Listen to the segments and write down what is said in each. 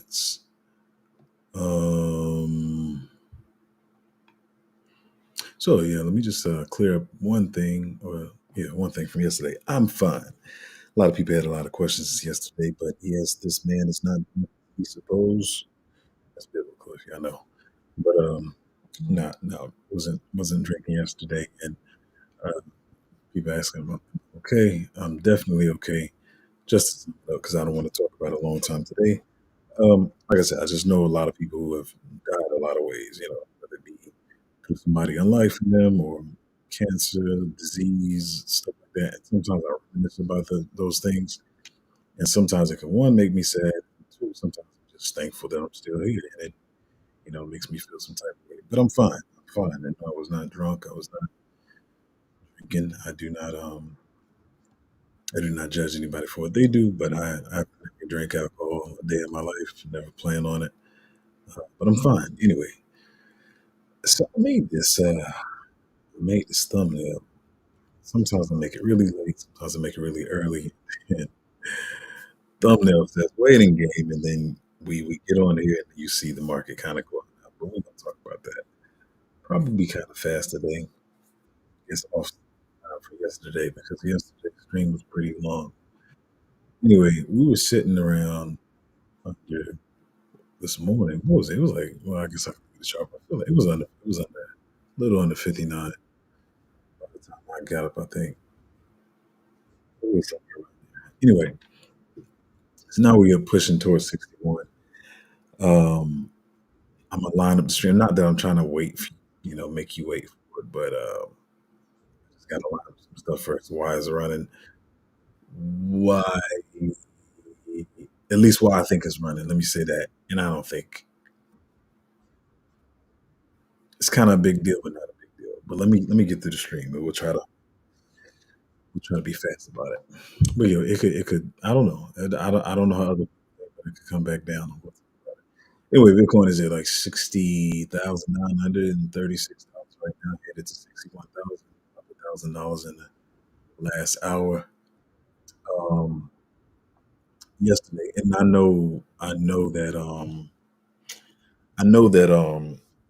minutes. Um, so yeah, let me just clear up one thing, or yeah, one thing from yesterday. I'm fine. A lot of people had a lot of questions yesterday, but yes, this man is not. He suppose that's biblical, if y'all know. But no, wasn't drinking yesterday, and uh, people asking about. Okay, I'm definitely okay. Just because I don't want to talk about it a long time today. Like I said, I just know a lot of people who have died a lot of ways, whether it be through somebody unlifing them or cancer, disease, stuff like that. And sometimes I reminisce about those things. And sometimes it can, one, make me sad. Two, sometimes I'm just thankful that I'm still here. And it, makes me feel some type of way. But I'm fine. I'm fine. And I was not drunk. I was not drinking. I do not judge anybody for what they do, but I never drank alcohol a day in my life. Never plan on it. But I'm fine. Anyway, so I made this thumbnail. Sometimes I make it really late, sometimes I make it really early. And thumbnail says waiting game, and then we get on here and you see the market kind of going up. But we're gonna talk about that. Probably kind of fast today. It's off for yesterday because yesterday's stream was pretty long. Anyway, we were sitting around under this morning. What was it? It was like, well, I guess I can get the sharp. I feel like it was under a little under 59 by the time I got up, I think. It was somewhere around there. Anyway, so now we are pushing towards 61. Um, I'm gonna line up the stream. Not that I'm trying to wait, for, make you wait for it, but just gotta line up some stuff first. Why is it running? Why? At least why I think it's running. Let me say that. And I don't think it's kind of a big deal, but not a big deal. But let me get through the stream, and we'll try to be fast about it. But it could. I don't know. I don't know how other people think, but it could come back down. Anyway, Bitcoin is at like 60,936 dollars right now. Headed to 61,000, up $1,000 in the last hour. Um, yesterday, and I know that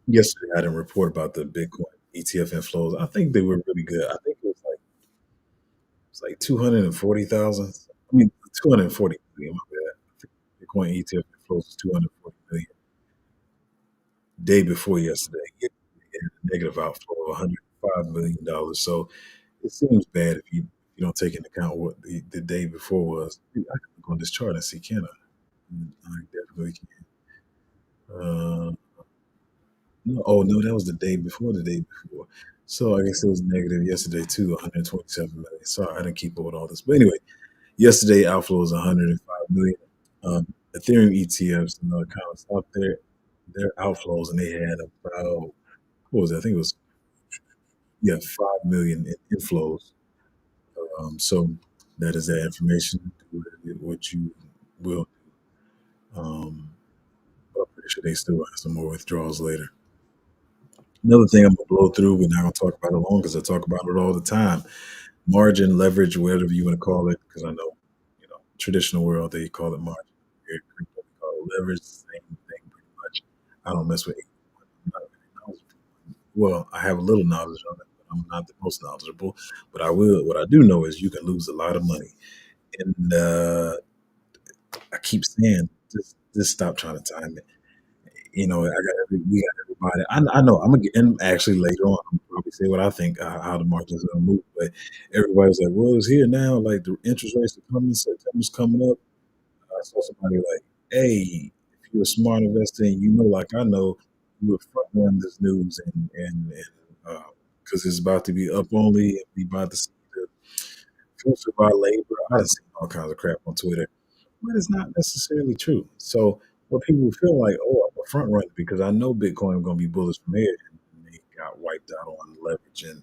yesterday I didn't report about the Bitcoin ETF inflows. I think they were really good. I think it was like 240,000. I mean 240 million. My bad. I think Bitcoin ETF inflows was 240 million. Day before yesterday, it had a negative outflow of $105 million. So it seems bad if you don't take into account what the day before was. I can look on this chart and see, can I? I definitely can. Uh, no, oh no, that was the day before the day before. So I guess it was negative yesterday too, 127 million. Sorry, I didn't keep up with all this. But anyway, yesterday outflow was 105 million. Ethereum ETFs, kind of stopped their outflows, and they had about, what was it? I think it was, yeah, 5 million in inflows. So that is that information. Do with it what you will. But I'm pretty sure they still have some more withdrawals later. Another thing I'm gonna blow through. We're not gonna talk about it long because I talk about it all the time. Margin, leverage, whatever you want to call it, because I know, traditional world they call it margin. Here in crypto, we call it leverage. Same thing, pretty much. I don't mess with it. I'm not very knowledgeable. Well, I have a little knowledge on it, but I'm not the most knowledgeable. But I will. What I do know is you can lose a lot of money, and I keep saying, just stop trying to time it. We got everybody. I know I'm gonna get, and actually later on, I'm gonna probably say what I think how the market is gonna move. But everybody's like, "Well, it's here now. Like the interest rates are coming. September's coming up." I saw somebody like, "Hey, if you're a smart investor and like I know, you would front run this news and because it's about to be up only, and we about to see the future of our labor." I done seen all kinds of crap on Twitter, but it's not necessarily true. So what people feel like, oh, I'm a front runner because I know Bitcoin going to be bullish from here, and they got wiped out on leverage, and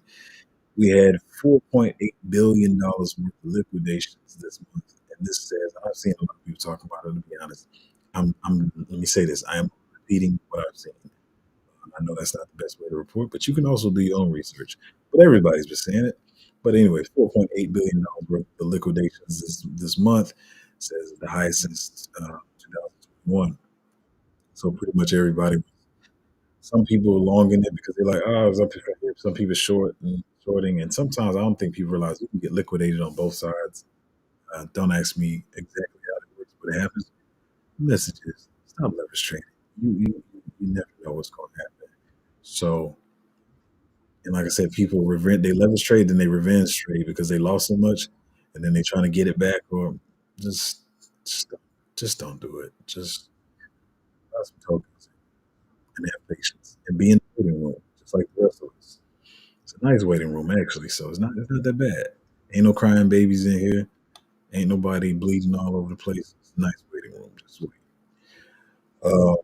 we had $4.8 billion worth of liquidations this month, and this says I've seen a lot of people talking about it. To be honest, I'm let me say this: I am repeating what I've seen. I know that's not the best way to report, but you can also do your own research. But everybody's been saying it. But anyway, $4.8 billion worth of liquidations this month says the highest since 2021. So pretty much everybody, some people are long in it because they're like, oh, I was up here. Some people short and shorting. And sometimes I don't think people realize you can get liquidated on both sides. Don't ask me exactly how it works, but it happens. Messages, stop leverage trading. You never know what's going to happen. So, and like I said, people revenge, they leverage trade and they revenge trade because they lost so much, and then they trying to get it back, or just just, just don't do it. Just buy some tokens and have patience and be in the waiting room, just like the rest of us. It's a nice waiting room actually, so it's not that bad. Ain't no crying babies in here. Ain't nobody bleeding all over the place. It's a nice waiting room. Just wait. Uh,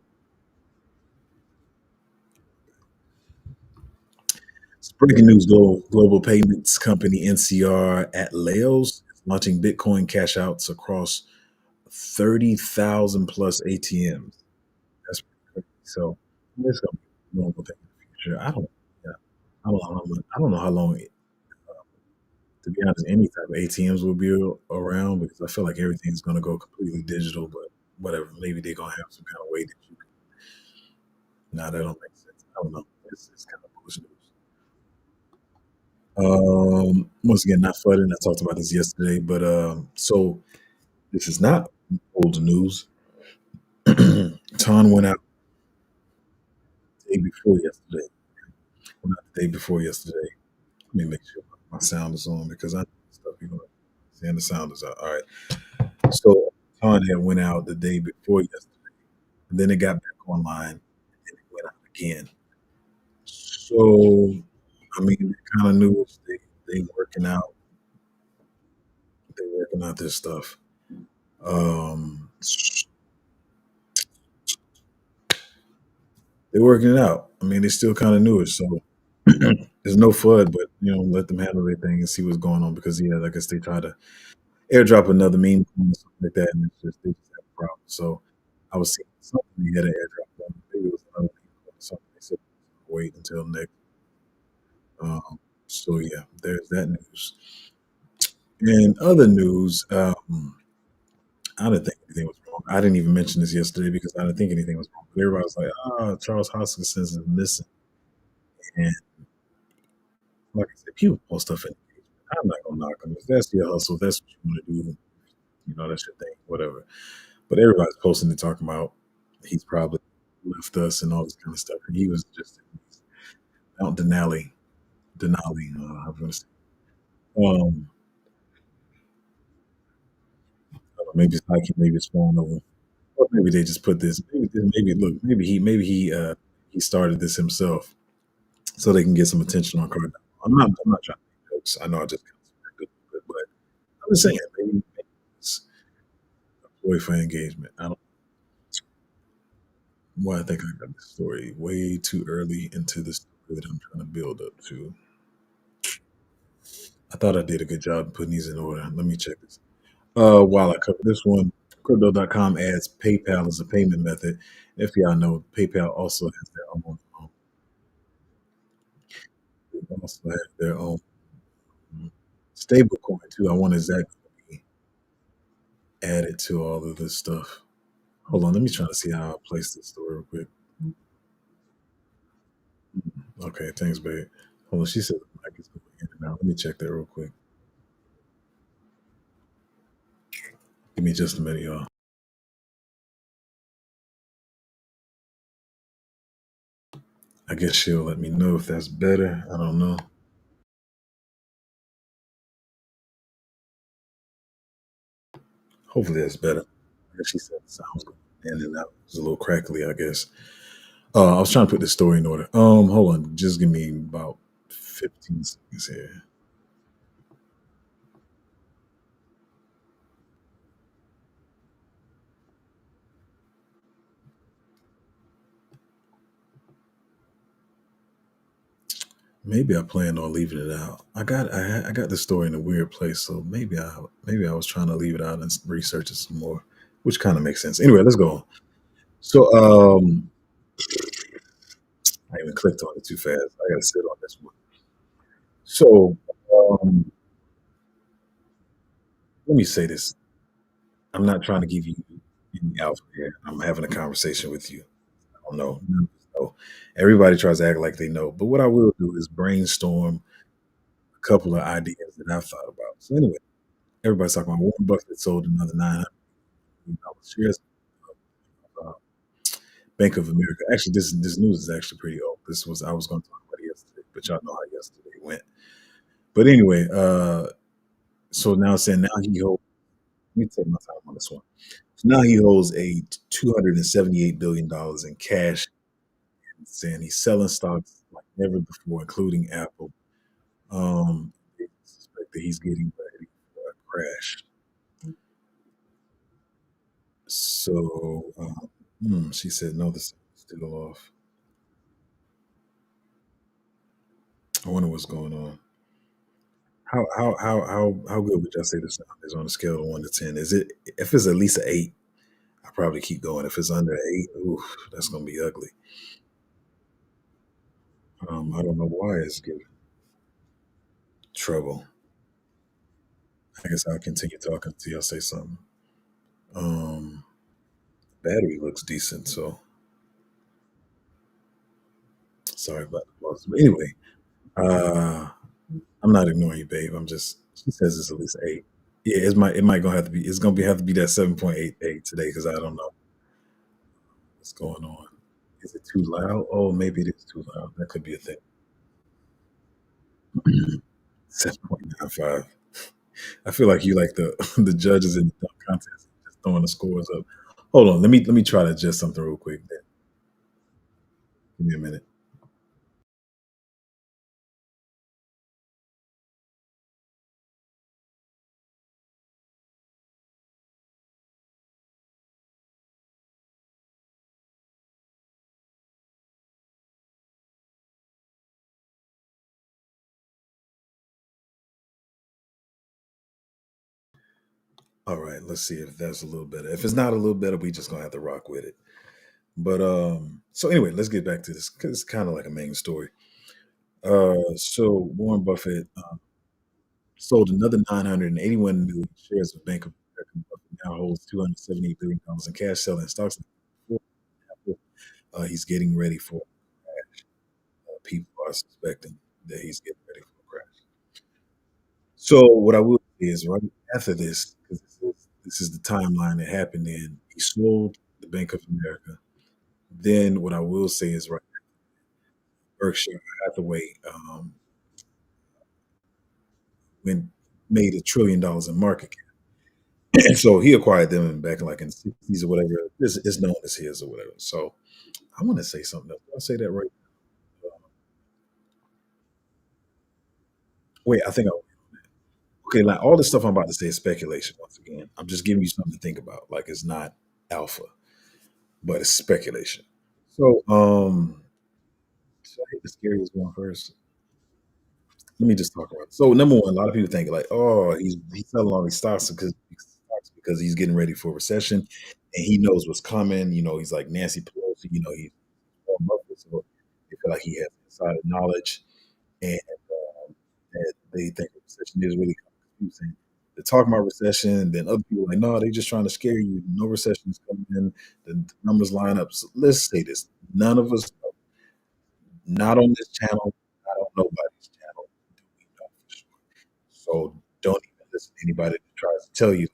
Breaking news: global payments company NCR at Laos is launching Bitcoin cash outs across 30,000 plus ATMs. That's pretty crazy. So it's going to be a normal thing in the future. Yeah, I don't know how long, to be honest, any type of ATMs will be around because I feel like everything's going to go completely digital, but whatever. Maybe they're going to have some kind of way that you can. Nah, that don't make sense. I don't know. It's kind of bullshit. Once again, not flooding. I talked about this yesterday, but so this is not old news. Ton went out the day before yesterday. Went out the day before yesterday. Let me make sure my sound is on because I know stuff you know. Saying the sound is out. All right. So Ton had went out the day before yesterday, and then it got back online, and it went out again. So I mean, kind of news they working out. They working out this stuff. Um, They're working it out. I mean, they still kind of newish, so there's no FUD, but let them handle their thing and see what's going on. Because yeah, I guess they try to airdrop another meme coin or something like that, and it's just they just have a problem. So I was seeing something they had an airdrop on. Maybe it was another meme coin or something. They said wait until next. So yeah, there's that news. And other news, I didn't think anything was wrong. I didn't even mention this yesterday because I didn't think anything was wrong. But everybody was like, Charles Hoskinson is missing. And like I said, people post stuff in engagement. I'm not gonna knock them. If that's your hustle, if that's what you want to do, that's your thing, whatever. But everybody's posting and talking about he's probably left us and all this kind of stuff. And he was just Mount Denali, I'm gonna say. Um, I don't know, maybe it's hiking, maybe it's falling over, or maybe they just put this. Maybe look, maybe he started this himself so they can get some attention on card. I'm not trying to make jokes. I know I just kind of good, but I'm just saying maybe it's a ploy for engagement. I don't. Well, I think I got the story way too early into the story that I'm trying to build up to. I thought I did a good job putting these in order. Let me check this. While I cover this one, Crypto.com adds PayPal as a payment method. If y'all know, PayPal also has their own. They also have their own stablecoin too. I wonder is that going to be added to all of this stuff? Hold on, let me try to see how I place this story real quick. Okay, thanks, babe. Hold on, she said the mic is going in and out. Let me check that real quick. Give me just a minute, y'all. I guess she'll let me know if that's better. I don't know. Hopefully that's better. I guess she said the sound was going in and out. It was a little crackly, I guess. I was trying to put this story in order. Hold on. Just give me about 15 seconds here. Maybe I planned on leaving it out. I got the story in a weird place, so maybe I was trying to leave it out and research it some more, which kind of makes sense. Anyway, let's go on. So I even clicked on it too fast. I gotta sit on this one. So let me say this. I'm not trying to give you any alpha here. I'm having a conversation with you. don't know. None of us know. Everybody tries to act like they know. But what I will do is brainstorm a couple of ideas that I've thought about. So anyway, everybody's talking about Warren Buffett sold another $900 shares of Bank of America. Actually, this news is actually pretty old. This was I was going to talk about it yesterday, but y'all know how yesterday went. But anyway, so now saying now he holds. Let me take my time on this one. So now he holds a $278 billion in cash, saying he's selling stocks like never before, including Apple. They suspect that he's getting ready for a crash. So she said, no, this is still off. I wonder what's going on. How good would y'all say the sound is on a scale of 1 to 10? Is it if it's at least an 8? I probably keep going. If it's under 8, ooh, that's gonna be ugly. I don't know why it's giving trouble. I guess I'll continue talking until y'all say something. Um, Battery looks decent, so sorry about the pause. But anyway, uh, I'm not ignoring you, babe. I'm just she says it's at least 8. Yeah, it might gonna have to be it's gonna be have to be that 7.88 today because I don't know what's going on. Is it too loud? Oh, maybe it is too loud. That could be a thing. 7.95. I feel like you like the the judges in the dunk contest just throwing the scores up. Hold on, let me try to adjust something real quick. Give me a minute. All right, let's see if that's a little better. If it's not a little better, we just gonna have to rock with it. But so anyway, let's get back to this because it's kind of like a main story. So Warren Buffett sold another 981 million shares of Bank of America. Buffett now holds $278 billion in cash, selling stocks. He's getting ready for a crash. People are suspecting that he's getting ready for a crash. So what I will say is right after this, because this is the timeline that happened in, he sold the Bank of America. Then what I will say is right, Berkshire Hathaway when made $1 trillion in market cap. And so he acquired them back in like in the 60s or whatever. It's known as his or whatever. So I want to say something else. I'll say that right. Wait, I think I okay. Like all the stuff I'm about to say is speculation. Once again, I'm just giving you something to think about. Like it's not alpha, but it's speculation. So should I hit the scariest one first? Let me just talk about it. So number one, a lot of people think like, oh, he's selling all these stocks because he's getting ready for a recession, and he knows what's coming. He's like Nancy Pelosi. He's Warren Buffett, so they feel like he has insider knowledge, and that they think the recession is really coming. Saying they're talking about recession, and then other people are like, no, they're just trying to scare you. No recession is coming in. The numbers line up. So let's say this: none of us know. Not on this channel. Not on nobody's channel. Do we know for sure? So don't even listen to anybody that tries to tell you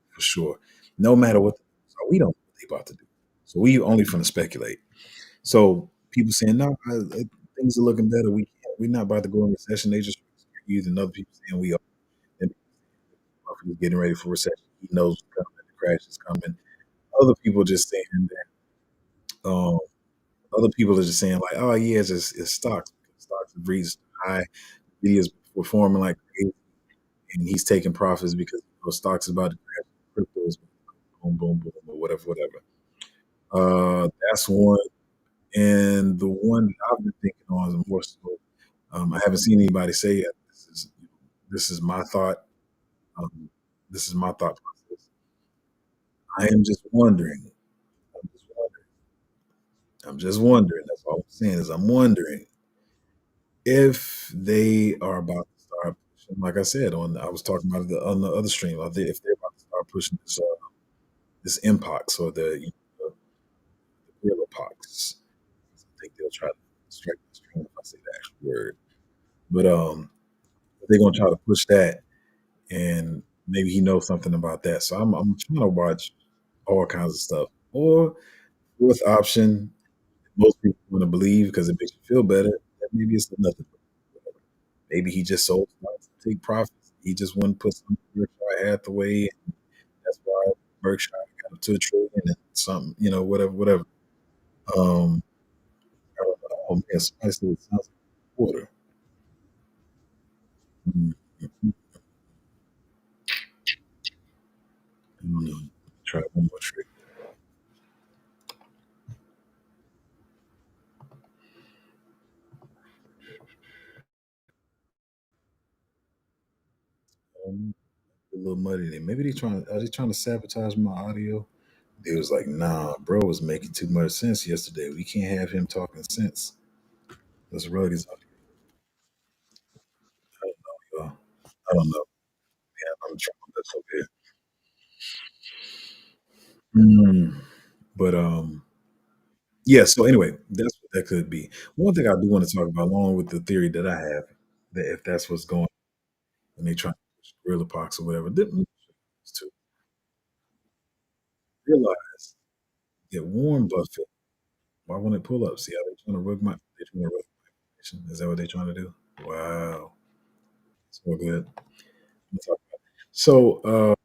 for sure. No matter what, we don't know what they about to do. So we only from to speculate. So people saying no, things are looking better. We're not about to go in recession. They just use another people saying we are. And he's getting ready for recession. He knows what's coming. The crash is coming. Other people just saying that. Other people are just saying like, oh yeah, it's stocks. Stocks have reached high. He is performing like crazy, and he's taking profits because stocks is about to crash. Crypto is boom, boom, boom, or whatever, whatever. That's one. And the one that I've been thinking on is more so, I haven't seen anybody say it. This is my thought. Um, this is my thought process. I am just wondering. I'm just wondering. I'm just wondering. That's all I'm saying is I'm wondering if they are about to start pushing, like I said, I was talking about it on the other stream, if they're about to start pushing this mpox or the gorilla pox. think they'll try to strike the string if I say the actual word. But they're gonna try to push that, and maybe he knows something about that. So I'm trying to watch all kinds of stuff. Or fourth option, most people want to believe because it makes you feel better. That maybe it's nothing. Maybe he just sold stocks to take profits. He just wouldn't put some Berkshire Hathaway, and that's why Berkshire got up to $1 trillion and something, whatever, whatever. Um, I don't know. Oh man, somebody said it sounds like water. Mm, mhm. I don't know. Try one more trick. A little muddy there. Maybe are they trying to sabotage my audio? They was like, nah, bro was making too much sense yesterday. We can't have him talking sense. Let's rug his audio. I don't know, y'all. I don't know. I'm trying my best over here. But yeah, so anyway, that's what that could be. One thing I do want to talk about, along with the theory that I have, that if that's what's going on and they try to push gorilla pox or whatever, didn't to realize that Warren Buffett, why won't it pull up? See how they trying to rug my information? Is that what they're trying to do? Wow. It's all good. So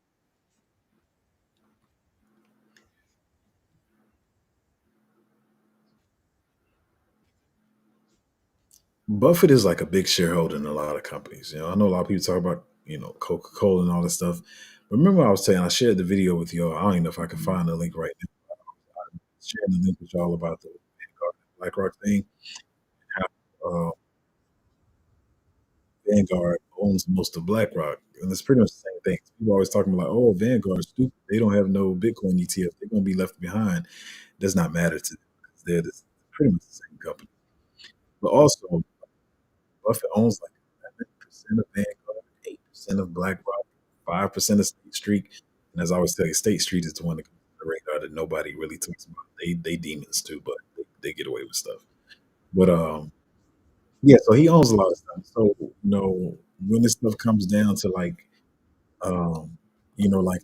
Buffett is like a big shareholder in a lot of companies. I know a lot of people talk about, Coca-Cola and all this stuff. But remember I was saying I shared the video with y'all. I don't even know if I can find the link right now. Sharing the link with y'all about the Vanguard BlackRock thing. How Vanguard owns most of BlackRock. And it's pretty much the same thing. People always talking about, like, oh, Vanguard's stupid. They don't have no Bitcoin ETF. They're gonna be left behind. Does not matter to them. Pretty much the same company. But also Buffett owns like 11% of Vanguard, 8% of BlackRock, 5% of State Street. And as I always tell you, State Street is the one that comes to the radar that nobody really talks about. They demons too, but they get away with stuff. But yeah, so he owns a lot of stuff. So, when this stuff comes down to um, like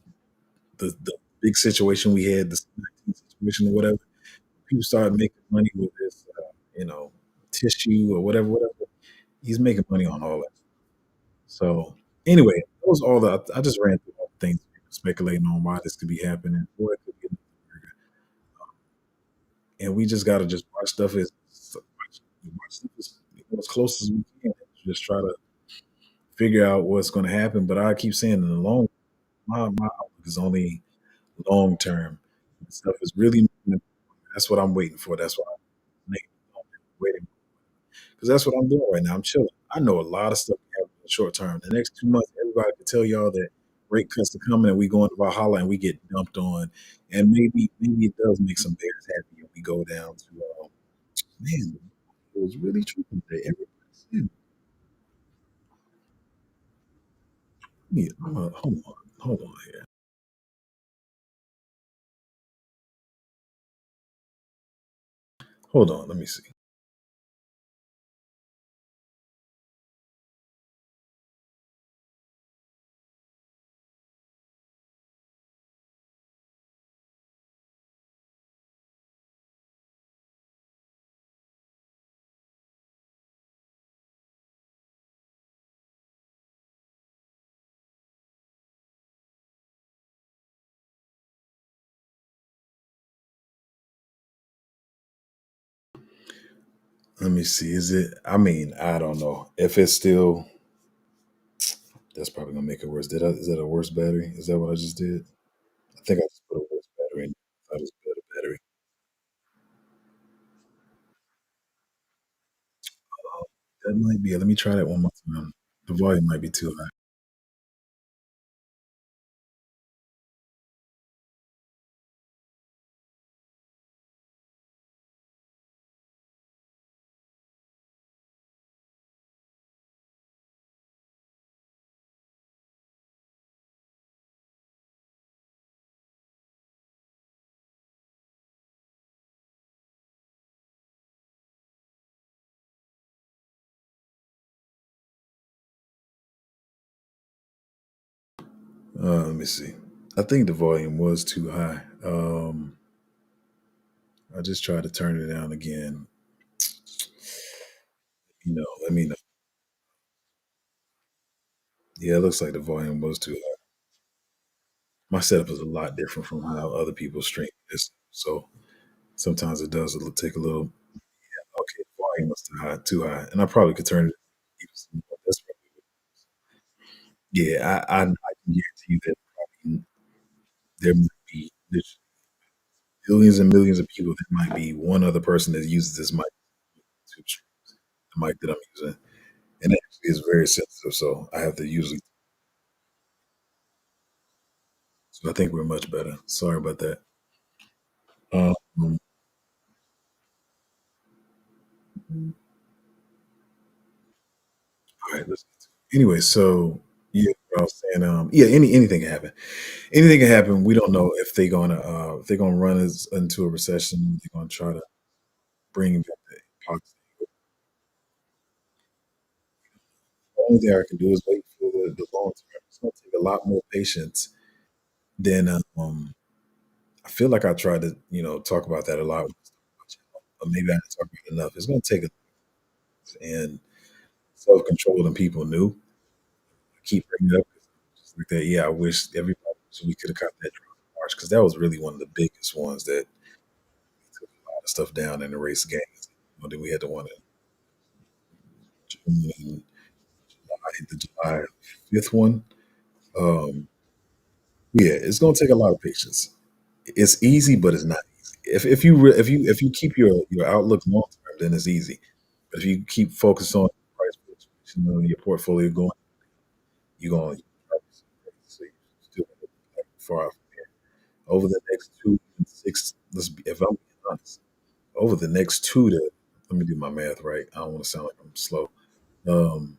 the big situation we had, the 19 situation or whatever, people started making money with this, tissue or whatever, whatever. He's making money on all that. So anyway, those all the I just ran through all the things speculating on why this could be happening, or it could be, and we just got to just watch stuff watch stuff as close as we can. Just try to figure out what's going to happen. But I keep saying in the long, my outlook is only long term. Stuff is really that's what I'm waiting for. That's why I'm waiting because that's what I'm doing right now. I'm chilling. I know a lot of stuff can happen in the short term. The next 2 months, everybody can tell y'all that rate cuts are coming and we go into Valhalla and we get dumped on. And maybe it does make some bears happy and we go down to man, it was really true today. Hold on here. Hold on, let me see. Let me see. Is it? I mean, I don't know. If it's still, that's probably gonna make it worse. Is that a worse battery? Is that what I just did? I think I just put a worse battery in. I just put a battery. That might be it. Let me try that one more time. The volume might be too high. Let me see. I think the volume was too high. I just tried to turn it down again. Let me know. Yeah, it looks like the volume was too high. My setup is a lot different from how other people stream this, so sometimes it does take a little. Okay, the volume was too high, and I probably could turn it even some more. That's probably, yeah. I can guarantee you that probably there might be there's billions and millions of people. There might be one other person that uses this mic to stream the mic that I'm using, and it actually is very sensitive. So I have to usually. So I think we're much better. Sorry about that. All right, let's get to it. Anyway, so yeah, what I was saying, yeah, anything can happen. Anything can happen. We don't know if they're gonna run us into a recession. They're gonna try to bring back the epoxy. The only thing I can do is wait for the long term. It's gonna take a lot more patience than I feel like I tried to, talk about that a lot, but maybe I didn't talk about it enough. It's gonna take a and self control and people knew. I keep bringing it up 'cause just like that. Yeah, I wish everybody we could have caught that drop in March because that was really one of the biggest ones that took a lot of stuff down in the race gains. Then we had the one in June and the July 5th one. Um, yeah, it's gonna take a lot of patience. It's easy, but it's not easy. If you keep your outlook long term, then it's easy. But if you keep focused on price fluctuation and your portfolio going, you're going to so you still gonna be like far off over the next 2 and 6. If I'm being honest, over the next two to let me do my math right. I don't want to sound like I'm slow. Um,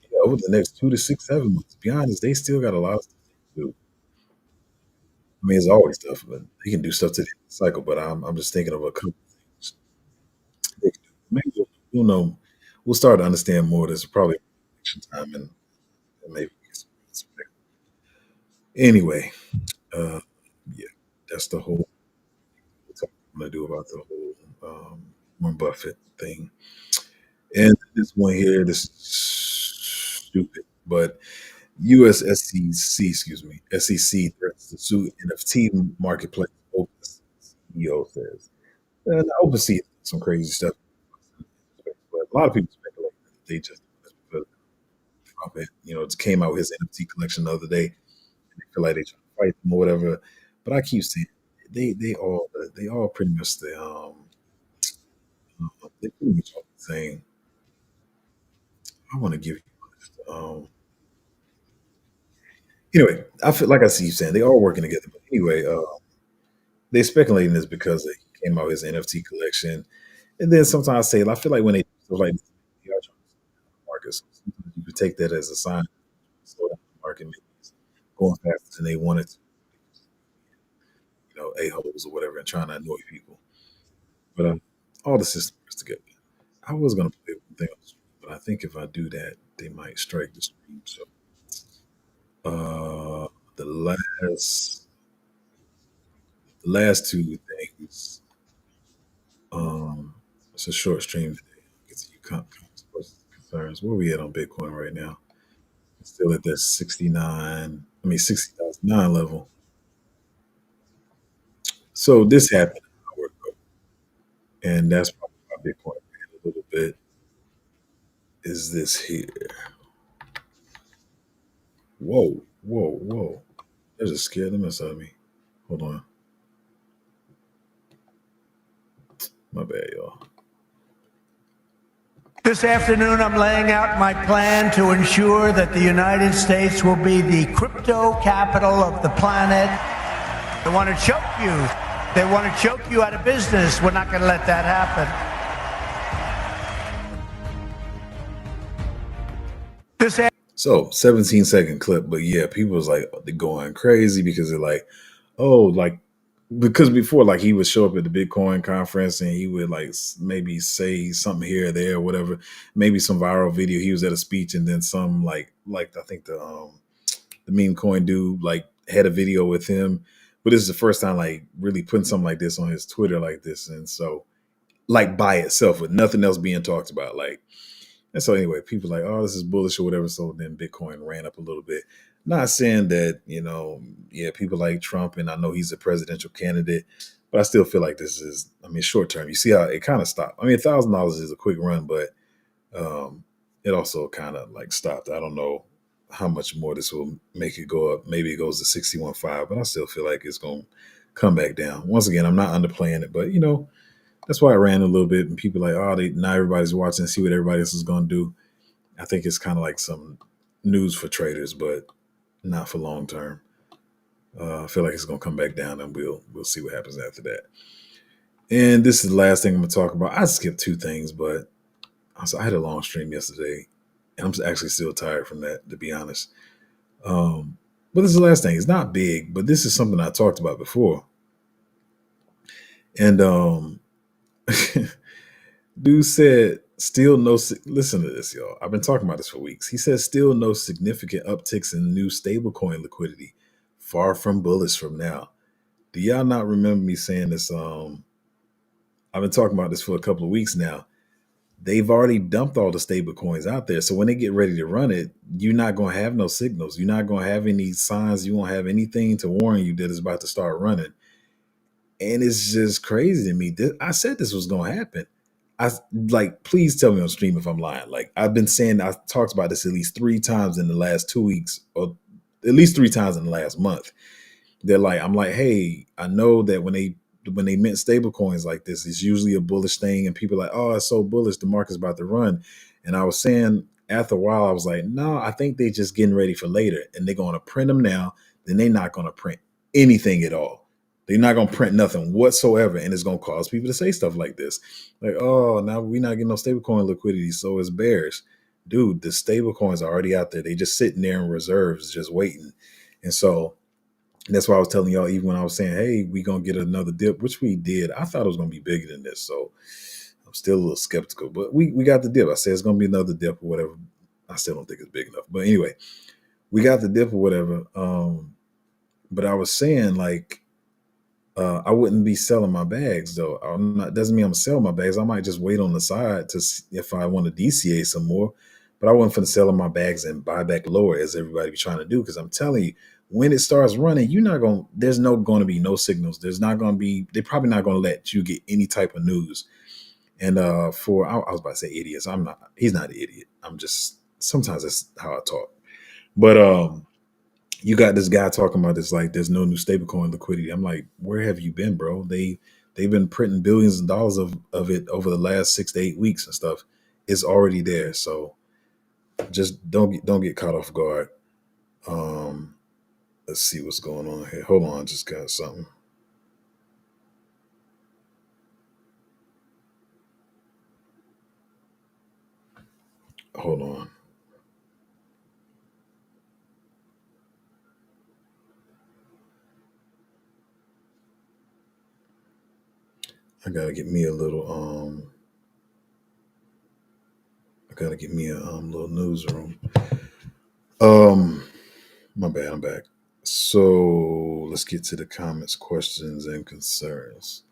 yeah, over the next 2 to 6, 7 months, to be honest, they still got a lot of stuff to do. I mean, it's always stuff, but they can do stuff to the end of the cycle. But I'm just thinking of a couple things they can do. Maybe we'll know. We'll start to understand more. There's probably election time, and maybe we get some. Anyway, uh, yeah, that's the whole talk I'm gonna do about the whole Warren Buffett thing. And this one here, this is stupid, but U.S. SEC, excuse me, SEC threatens to sue NFT marketplace. CEO says. And OpenSea did some crazy stuff, but a lot of people speculate that they just because Trump had, it came out with his NFT collection the other day, and they feel like they trying to fight them or whatever. But I keep saying they all pretty much they pretty much all the same. I want to give you anyway. I feel like I see you saying they are working together, but anyway, they speculating this because he came out with his NFT collection, and then sometimes I say I feel like when they do stuff like this, they are trying to slow down the market. So sometimes you could take that as a sign to slow down the market, maybe it's going faster than they wanted to, a-holes or whatever, and trying to annoy people. But all the system works together. I was gonna play one thing on the stream, but I think if I do that, they might strike the stream. So uh, the last the last two things, um, it's a short stream today. Get to you concerns. Where we at on Bitcoin right now? It's still at that 69. I mean 60,009 level. So this happened an hour ago, and that's probably why Bitcoin ran a little bit. Is this here? Whoa, whoa, whoa! That just scared the mess out of me. Hold on, my bad, y'all. This afternoon, I'm laying out my plan to ensure that the United States will be the crypto capital of the planet. They want to choke you. They want to choke you out of business. We're not going to let that happen. So 17-second clip, but yeah, people was like they're going crazy because they're like, oh, like because before like he would show up at the Bitcoin conference and he would like maybe say something here or there or whatever, maybe some viral video. He was at a speech and then some like I think the the meme coin dude, like had a video with him. But this is the first time like really putting something like this on his Twitter like this. And so like by itself with nothing else being talked about. Like, and so anyway, people like, oh, this is bullish or whatever. So then Bitcoin ran up a little bit. Not saying that, yeah, people like Trump, and I know he's a presidential candidate, but I still feel like this is, I mean, short term. You see how it kind of stopped. I mean, $1,000 is a quick run, but it also kind of like stopped. I don't know how much more this will make it go up. Maybe it goes to 61.5, but I still feel like it's going to come back down. Once again, I'm not underplaying it, but that's why it ran a little bit. And people like, oh, now everybody's watching and see what everybody else is going to do. I think it's kind of like some news for traders, but not for long term. I feel like it's going to come back down, and we'll see what happens after that. And this is the last thing I'm going to talk about. I skipped two things, but I had a long stream yesterday, and I'm actually still tired from that, to be honest. But this is the last thing. It's not big, but this is something I talked about before. And dude said, still no, listen to this, y'all. I've been talking about this for weeks. He says, still no significant upticks in new stablecoin liquidity. Far from bullish from now. Do y'all not remember me saying this? I've been talking about this for a couple of weeks now. They've already dumped all the stable coins out there. So when they get ready to run it, you're not going to have no signals. You're not going to have any signs. You won't have anything to warn you that it's about to start running. And it's just crazy to me. I said this was going to happen. Please tell me on stream if I'm lying. Like I've been saying, I talked about this at least 3 times in the last 2 weeks, or at least 3 times in the last month. I'm like, hey, I know that when they mint stable coins like this, it's usually a bullish thing, and people are like, oh, it's so bullish, the market's about to run. And I was saying after a while, I was like, no, I think they're just getting ready for later, and they're going to print them now. Then they're not going to print anything at all. They're not going to print nothing whatsoever, and it's going to cause people to say stuff like this. Like, oh, now we're not getting no stablecoin liquidity, so it's bearish. Dude, the stable coins are already out there. They just sitting there in reserves, just waiting. And so that's why I was telling y'all, even when I was saying, hey, we're going to get another dip, which we did. I thought it was going to be bigger than this. So I'm still a little skeptical. But we got the dip. I said it's going to be another dip or whatever. I still don't think it's big enough. But anyway, we got the dip or whatever. But I was saying, like, I wouldn't be selling my bags, though. Doesn't mean I'm selling my bags. I might just wait on the side to see if I want to DCA some more. But I wasn't for selling my bags and buy back lower as everybody be trying to do. Because I'm telling you, when it starts running, there's going to be no signals. They're probably not going to let you get any type of news. And I was about to say idiots. He's not an idiot. Sometimes that's how I talk. But you got this guy talking about this, like there's no new stablecoin liquidity. I'm like, where have you been, bro? They've been printing billions of dollars of it over the last 6 to 8 weeks and stuff. It's already there. So just don't get caught off guard. Let's see what's going on here. Hold on, just got something. Hold on. I gotta get me a little little newsroom. My bad, I'm back. So let's get to the comments, questions, and concerns.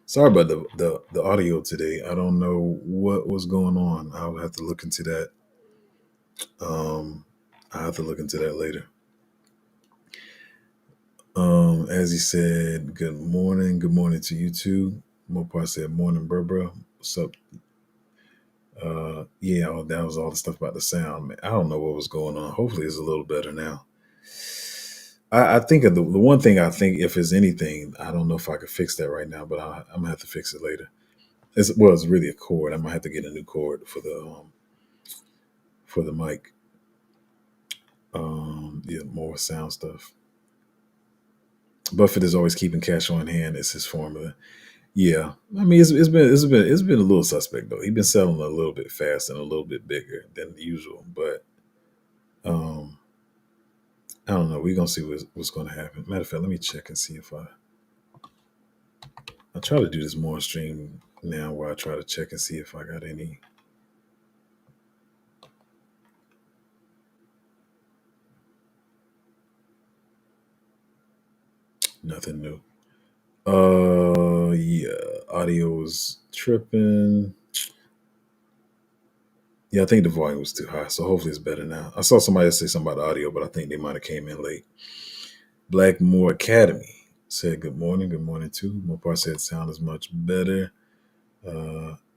Sorry about the audio today. I don't know what was going on. I'll have to look into that. I'll have to look into that later. As he said, good morning. Good morning to you too. Mopar said, morning, bro. What's up? Yeah, that was all the stuff about the sound. Man, I don't know what was going on. Hopefully it's a little better now. I think of the one thing I think, if there's anything, I don't know if I could fix that right now, but I'm gonna have to fix it later. It's really a cord. I might have to get a new cord for the mic. Yeah, more sound stuff. Buffett is always keeping cash on hand. It's his formula. Yeah, I mean it's been a little suspect though. He's been selling a little bit fast and a little bit bigger than usual, but I don't know. We're gonna see what's going to happen. Matter of fact, let me check and see if I try to do this more on stream now, where I try to check and see if I got any. Nothing new. Yeah, audio was tripping. Yeah, I think the volume was too high, so hopefully it's better now. I saw somebody say something about the audio, but I think they might have came in late. Blackmore Academy said good morning. Good morning too. Mopar said sound is much better.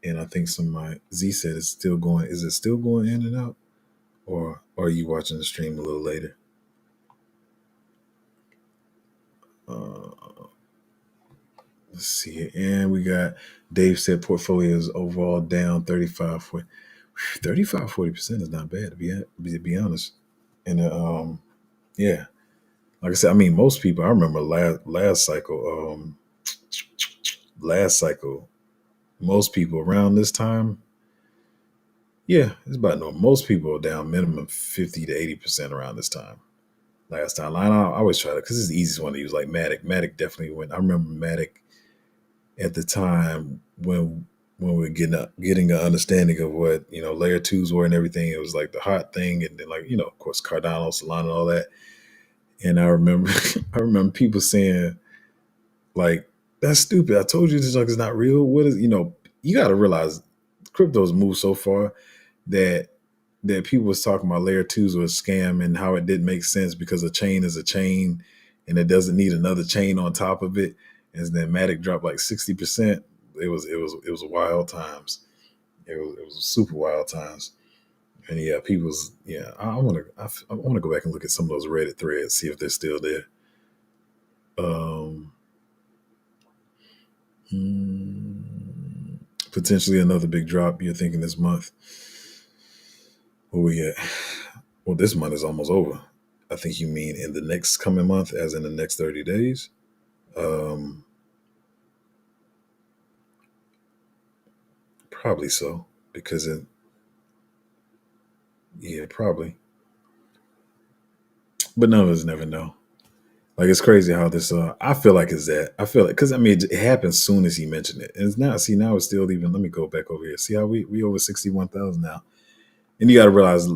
And I think somebody Z said it's still going. Is it still going in and out, or are you watching the stream a little later? Uh, let's see here. And we got Dave said portfolios overall down 40% is not bad to be honest. And yeah, like I said, I mean most people. I remember last cycle, most people around this time. Yeah, it's about normal. Most people are down minimum 50 to 80% around this time. Last time, I always try to because it's the easiest one to use. Like Matic, Matic definitely went. I remember Matic at the time when we were getting an understanding of what layer twos were and everything. It was like the hot thing, and then like of course Cardano, Solana, and all that. And I remember I remember people saying like, "That's stupid. I told you this junk is not real." What is you got to realize crypto's moved so far that people was talking about layer twos was a scam and how it didn't make sense because a chain is a chain and it doesn't need another chain on top of it. And then Matic dropped like 60%. It was wild times. It was super wild times. And yeah, people's yeah. I want to go back and look at some of those Reddit threads, see if they're still there. Um, Potentially another big drop. You're thinking this month? Where we at? Well, this month is almost over. I think you mean in the next coming month, as in the next 30 days. Um, Probably so, because yeah, probably. But none of us never know. Like it's crazy how this. I feel like it's that. I feel like because I mean it happened soon as he mentioned it, and it's now. See now it's still even. Let me go back over here. See how we over 61,000 now. And you got to realize,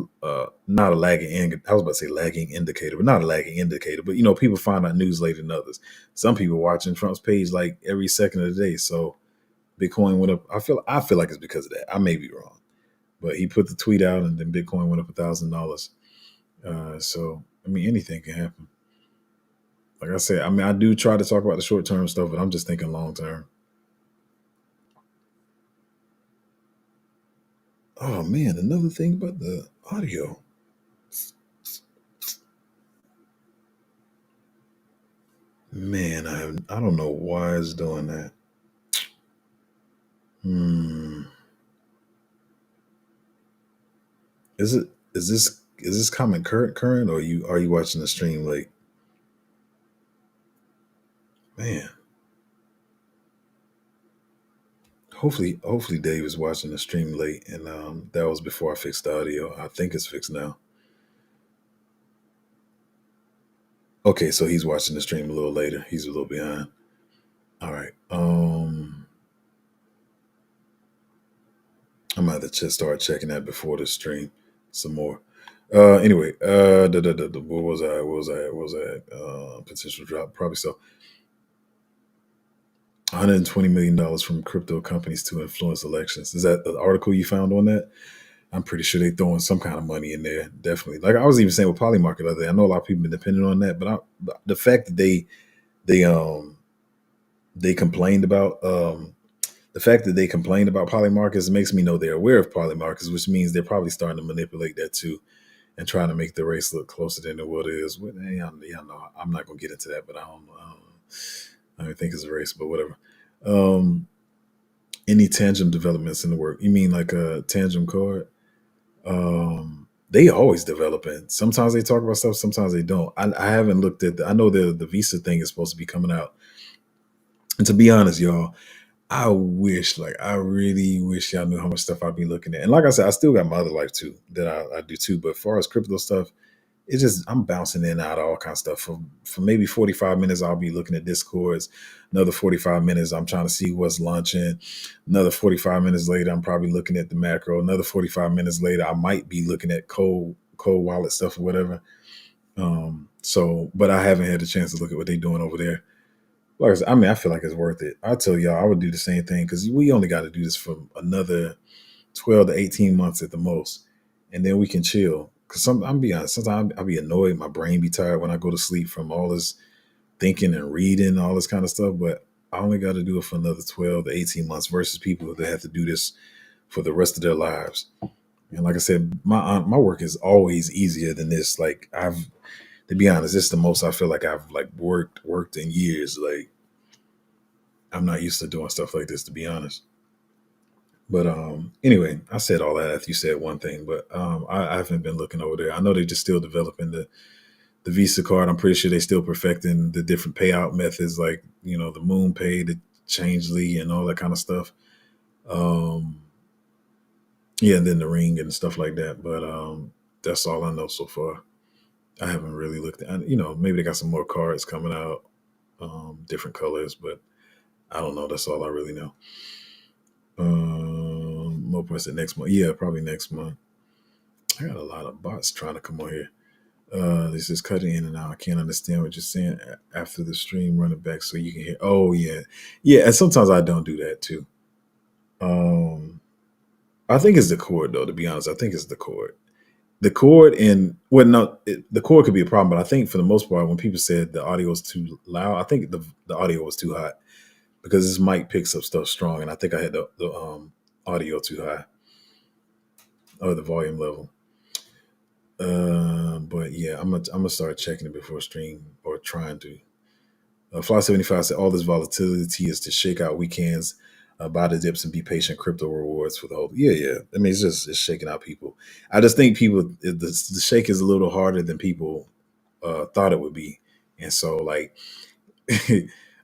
not a lagging. I was about to say lagging indicator, but not a lagging indicator. But people find out news later than others. Some people watching Trump's page like every second of the day. So Bitcoin went up. I feel like it's because of that. I may be wrong, but he put the tweet out, and then Bitcoin went up $1,000. So I mean, anything can happen. Like I said, I mean, I do try to talk about the short term stuff, but I'm just thinking long term. Oh man, another thing about the audio. Man, I don't know why it's doing that. Hmm. Is this comment current, or are you watching the stream late? Man, hopefully Dave is watching the stream late, and that was before I fixed the audio. I think it's fixed now. Okay, so he's watching the stream a little later. He's a little behind. All right. I'm gonna have to start checking that before the stream some more. Anyway, what was I? Potential drop, probably so. $120 million from crypto companies to influence elections. Is that the article you found on that? I'm pretty sure they throwing some kind of money in there. Definitely. Like I was even saying with Polymarket the other day. I know a lot of people been depending on that, but the fact that they complained about the fact that they complained about Polymarkets makes me know they're aware of Polymarkets, which means they're probably starting to manipulate that too and trying to make the race look closer than what it is. Well, no, I'm not gonna get into that, but I don't know. I don't think it's a race, but whatever. Any tangent developments in the work? You mean like a tangent card? They always developing. Sometimes they talk about stuff, sometimes they don't. I haven't looked at. I know the Visa thing is supposed to be coming out, and to be honest, y'all, I really wish y'all knew how much stuff I'd be looking at. And like I said, I still got my other life too that I do too. But as far as crypto stuff, it's just I'm bouncing in and out of all kinds of stuff. For maybe 45 minutes, I'll be looking at Discords. Another 45 minutes, I'm trying to see what's launching. Another 45 minutes later, I'm probably looking at the macro. Another 45 minutes later, I might be looking at cold wallet stuff or whatever. But I haven't had a chance to look at what they're doing over there. like I said, I mean, I feel like it's worth it. I tell y'all, I would do the same thing because we only got to do this for another 12 to 18 months at the most, and then we can chill. Because I'm be honest, sometimes I'll be annoyed, my brain be tired when I go to sleep from all this thinking and reading, all this kind of stuff. But I only got to do it for another 12 to 18 months versus people that have to do this for the rest of their lives. And like I said, my work is always easier than this. Like I've to be honest, this is the most I feel like I've like worked in years. Like I'm not used to doing stuff like this, to be honest. But anyway, I said all that after you said one thing, but I haven't been looking over there. I know they're just still developing the Visa card. I'm pretty sure they're still perfecting the different payout methods, like the Moon Pay, the Changely, and all that kind of stuff. Um, yeah, and then the Ring and stuff like that. But that's all I know so far. I haven't really looked at. Maybe they got some more cards coming out, different colors, but I don't know. That's all I really know. More person next month. Yeah, probably next month. I got a lot of bots trying to come on here. This is cutting in and out. I can't understand what you're saying after the stream. Run it back so you can hear. Oh yeah, yeah. And sometimes I don't do that too. Um, I think it's the cord though. To be honest, I think it's the cord. The cord and well, no, the cord could be a problem, but I think for the most part, when people said the audio was too loud, I think the audio was too hot because this mic picks up stuff strong, and I think I had the audio too high or the volume level. But yeah, I'm gonna start checking it before stream or trying to. Fly 75 said all this volatility is to shake out weekends, buy the dips and be patient. Crypto rewards for the whole. Yeah, yeah. I mean, it's shaking out people. I just think the shake is a little harder than people thought it would be, and so like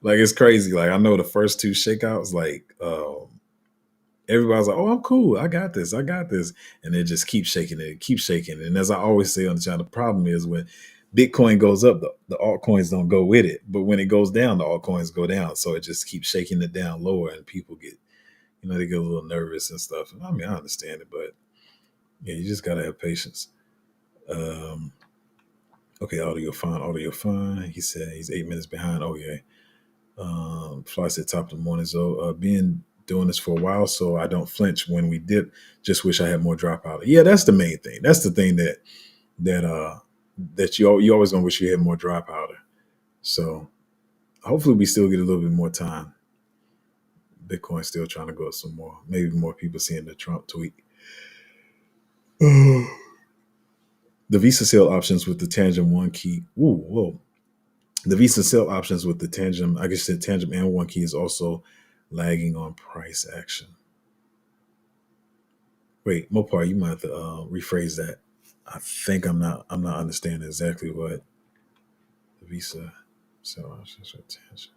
like it's crazy. Like I know the first two shakeouts, like everybody's like, "Oh, I'm cool. I got this. I got this," and it just keeps shaking it, keeps shaking. And as I always say on the channel, the problem is when Bitcoin goes up, the altcoins don't go with it. But when it goes down, the altcoins go down. So it just keeps shaking it down lower, and people get, they get a little nervous and stuff. And I mean, I understand it, but yeah, you just gotta have patience. Um, okay, audio fine, audio fine. He said he's 8 minutes behind. Oh yeah. Fly said top of the morning. So being doing this for a while, so I don't flinch when we dip. Just wish I had more dropout. Yeah, that's the main thing. That's the thing that you always gonna wish you had more dry powder. So hopefully we still get a little bit more time. Bitcoin still trying to go up some more. Maybe more people seeing the Trump tweet. The Visa sale options with the Tangent one key. Ooh, whoa. The Visa sell options with the Tangent, I guess the Tangent and one key is also lagging on price action. Wait, Mopar, you might have to rephrase that. I think I'm not understanding exactly what the Visa sell options with Tangent.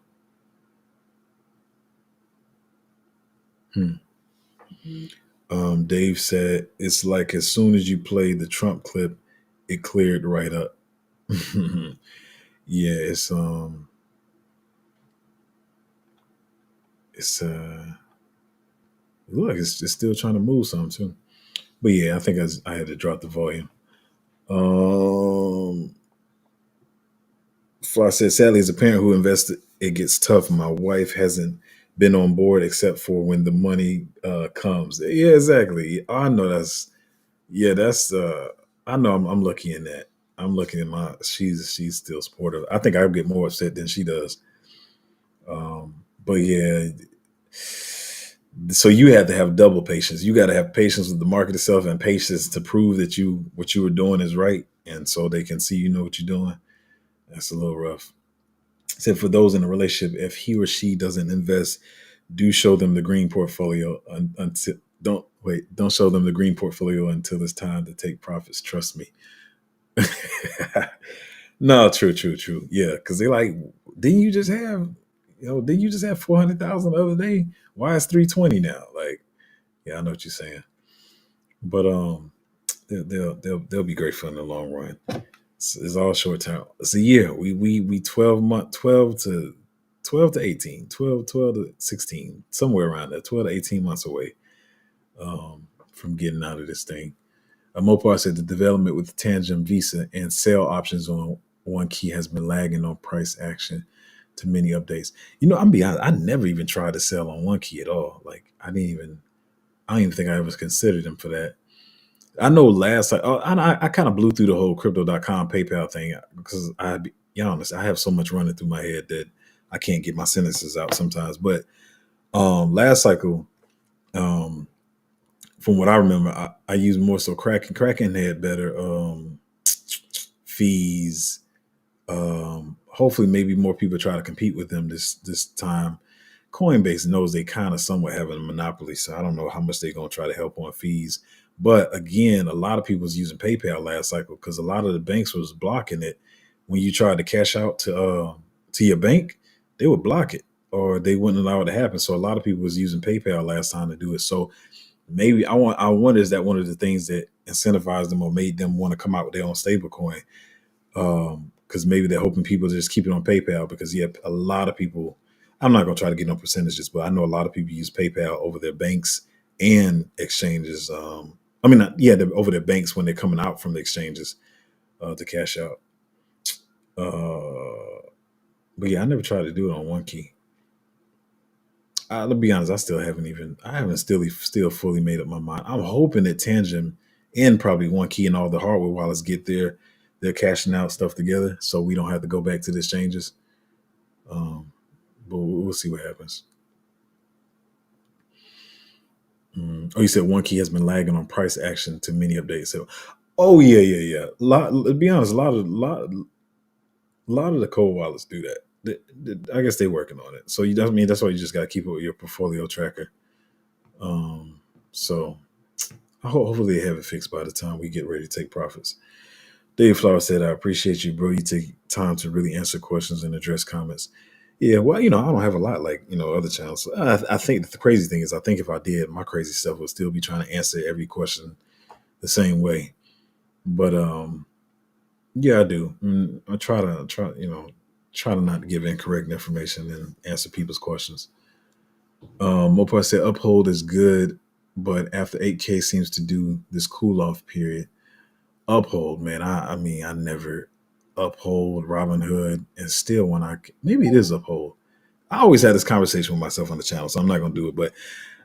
Dave said it's like as soon as you play the Trump clip, it cleared right up. Yeah, it's look, it's still trying to move some too. But yeah, I think I had to drop the volume. Fly said, sadly, as a parent who invested, it gets tough. My wife hasn't been on board except for when the money comes. Yeah, exactly. I know that's I know I'm lucky in that. I'm looking at she's still supportive. I think I get more upset than she does. But yeah, so you have to have double patience. You got to have patience with the market itself and patience to prove that what you were doing is right, and so they can see you know what you're doing. That's a little rough. Said for those in a relationship, if he or she doesn't invest, do show them the green portfolio until don't show them the green portfolio until it's time to take profits. Trust me. No, true. Yeah, because they like, didn't you just have 400,000 the other day? Why is 320 now? Like, yeah, I know what you're saying, but they'll be grateful in the long run. It's all short term. It's a year. We 12 to 18, 12 to 16, somewhere around there, 12 to 18 months away from getting out of this thing. Mopar said the development with Tangent Visa and sale options on one key has been lagging on price action. to many updates. I'm be honest, I never even tried to sell on one key at all. Like I don't even think I ever considered them for that. I know I kind of blew through the whole crypto.com PayPal thing because be honest, I have so much running through my head that I can't get my sentences out sometimes. But last cycle, um, from what I remember, I used more so Kraken. Kraken had better fees. Hopefully, maybe more people try to compete with them this time. Coinbase knows they kind of somewhat have a monopoly, so I don't know how much they're going to try to help on fees. But again, a lot of people was using PayPal last cycle because a lot of the banks was blocking it. When you tried to cash out to your bank, they would block it or they wouldn't allow it to happen. So a lot of people was using PayPal last time to do it. So maybe I wonder, is that one of the things that incentivized them or made them want to come out with their own stablecoin? Because maybe they're hoping people just keep it on PayPal because a lot of people. I'm not going to try to get no percentages, but I know a lot of people use PayPal over their banks and exchanges. Over their banks when they're coming out from the exchanges to cash out. But yeah, I never tried to do it on one key. To be honest, I haven't still fully made up my mind. I'm hoping that Tangent and probably one key and all the hardware wallets get their cashing out stuff together, so we don't have to go back to the exchanges. But we'll see what happens. Oh, you said one key has been lagging on price action to many updates. So, oh yeah. To be honest, a lot of the cold wallets do that. I guess they're working on it. So that's why you just got to keep it with your portfolio tracker. So hopefully they have it fixed by the time we get ready to take profits. Dave Flower said, "I appreciate you, bro. You take time to really answer questions and address comments." Yeah, well, I don't have a lot like other channels. I think the crazy thing is, I think if I did, my crazy stuff would still be trying to answer every question the same way. But yeah, I do. I try to not give incorrect information and answer people's questions. Mopar said uphold is good, but after 8K seems to do this cool off period. Uphold, man. I mean, I never uphold Robinhood, and still maybe it is uphold. I always had this conversation with myself on the channel, so I'm not gonna do it. But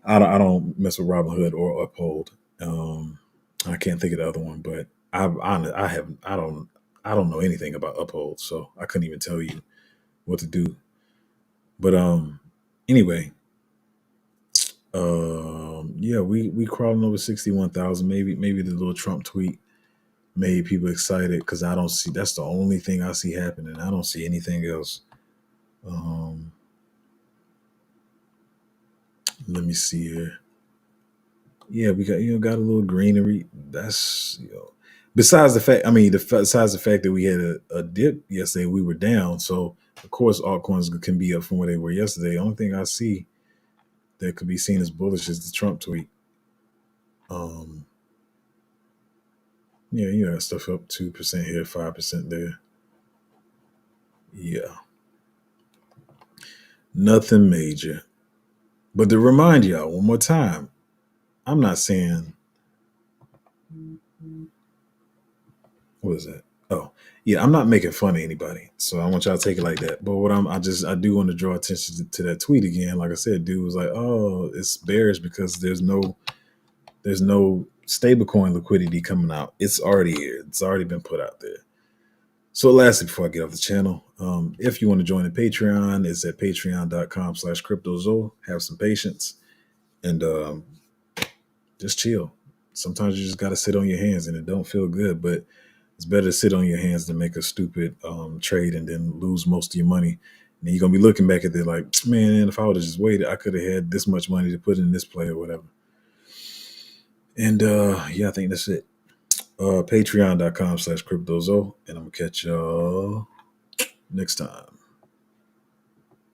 I don't mess with Robinhood or uphold. I can't think of the other one, but I don't know anything about uphold, so I couldn't even tell you what to do. But anyway, yeah, we crawling over 61,000. Maybe the little Trump tweet made people excited because I don't see, that's the only thing I see happening. I don't see anything else. Let me see here. Yeah, we got a little greenery. That's besides the fact. I mean, besides the fact that we had a dip yesterday, we were down. So of course, altcoins can be up from where they were yesterday. The only thing I see that could be seen as bullish is the Trump tweet. Yeah, stuff up 2% here, 5% there. Yeah, nothing major. But to remind y'all one more time, I'm not saying what is that? Oh, yeah, I'm not making fun of anybody, so I want y'all to take it like that. But I do want to draw attention to that tweet again. Like I said, dude was like, "Oh, it's bearish because there's no stablecoin liquidity coming out. It's already here. It's already been put out there." So lastly, before I get off the channel, if you want to join the Patreon, it's at patreon.com/cryptozo. Have some patience and just chill. Sometimes you just got to sit on your hands and it don't feel good, but it's better to sit on your hands than make a stupid trade and then lose most of your money. And then you're going to be looking back at it like, man, if I would have just waited, I could have had this much money to put in this play or whatever. And yeah, I think that's it. Patreon.com/cryptozo. And I'm going to catch y'all next time.